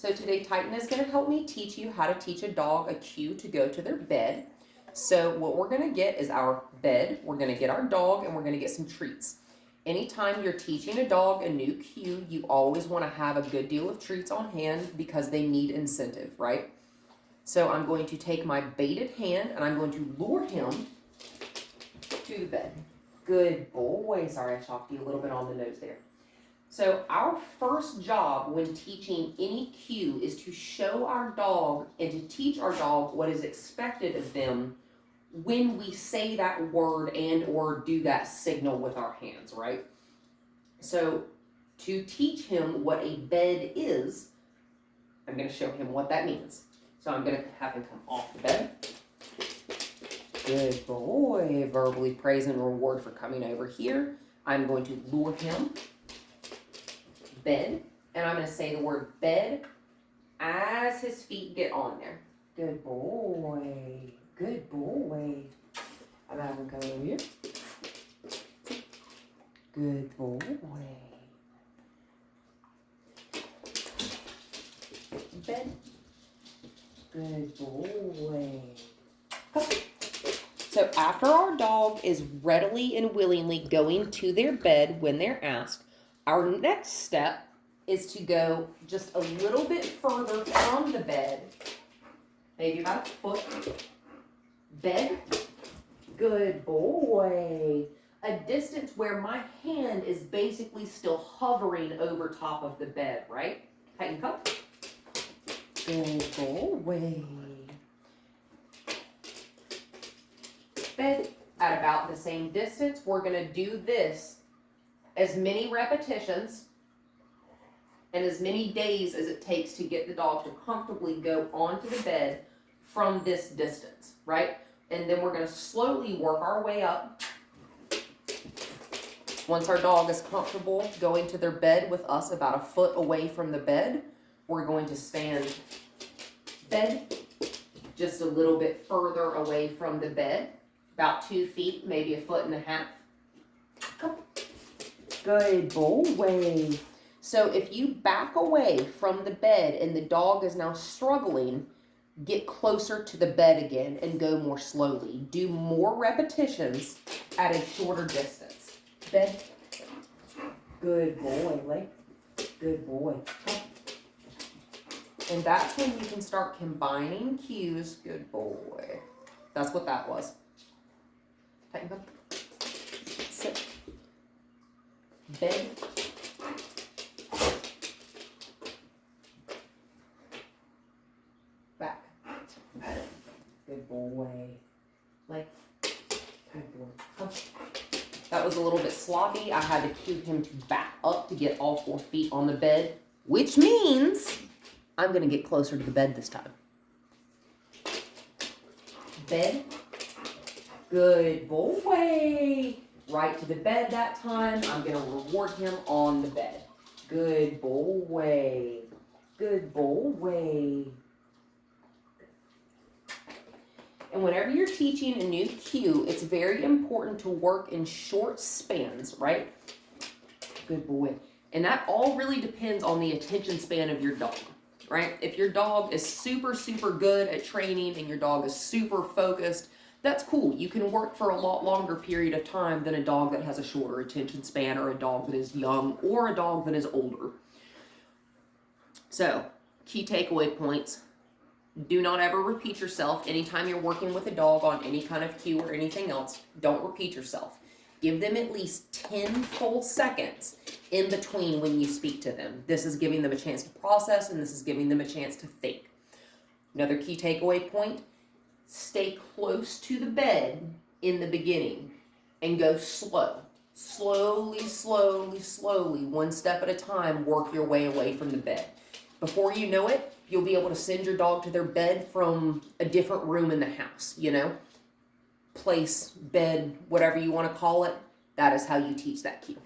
So today Titan is going to help me teach you how to teach a dog a cue to go to their bed. So what we're going to get is our bed, we're going to get our dog, and we're going to get some treats. Anytime you're teaching a dog a new cue, you always want to have a good deal of treats on hand because they need incentive, right? So I'm going to take my baited hand and I'm going to lure him to the bed. Good boy. Sorry, I shocked you a little bit on the nose there. So our first job when teaching any cue is to show our dog and to teach our dog what is expected of them when we say that word and or do that signal with our hands, right? So to teach him what a bed is, I'm going to show him what that means. So I'm going to have him come off the bed. Good boy. Verbally praise and reward for coming over here. I'm going to lure him. Bed. And I'm going to say the word bed as his feet get on there. Good boy. Good boy. I'm going to have him come over here. Good boy. Bed. Good boy. So after our dog is readily and willingly going to their bed when they're asked, our next step is to go just a little bit further from the bed, maybe about a foot. Bed. Good boy. A distance where my hand is basically still hovering over top of the bed, right? Tighten cup. Good boy. Bed. At about the same distance, we're going to do this as many repetitions and as many days as it takes to get the dog to comfortably go onto the bed from this distance, right? And then we're going to slowly work our way up. Once our dog is comfortable going to their bed with us about a foot away from the bed, we're going to stand bed just a little bit further away from the bed, about 2 feet, maybe a foot and a half. Come. Good boy. So if you back away from the bed and the dog is now struggling, get closer to the bed again and go more slowly. Do more repetitions at a shorter distance. Bed. Good boy, leg. Good boy. And that's when you can start combining cues. Good boy. That's what that was. Tighten up. Sit. Bed. Back. Good boy. Leg. Good boy. Come. That was a little bit sloppy. I had to cue him to back up to get all 4 feet on the bed, which means I'm going to get closer to the bed this time. Bed. Good boy. Right to the bed that time. I'm going to reward him on the bed. Good boy. Good boy. And whenever you're teaching a new cue, it's very important to work in short spans, right? Good boy. And that all really depends on the attention span of your dog, right? If your dog is super, super good at training and your dog is super focused, that's cool. You can work for a lot longer period of time than a dog that has a shorter attention span or a dog that is young or a dog that is older. So, key takeaway points. Do not ever repeat yourself. Anytime you're working with a dog on any kind of cue or anything else, don't repeat yourself. Give them at least 10 full seconds in between when you speak to them. This is giving them a chance to process, and this is giving them a chance to think. Another key takeaway point, stay close to the bed in the beginning and go slow. Slowly, slowly, slowly, one step at a time, work your way away from the bed. Before you know it, you'll be able to send your dog to their bed from a different room in the house, you know? Place, bed, whatever you want to call it. That is how you teach that cue.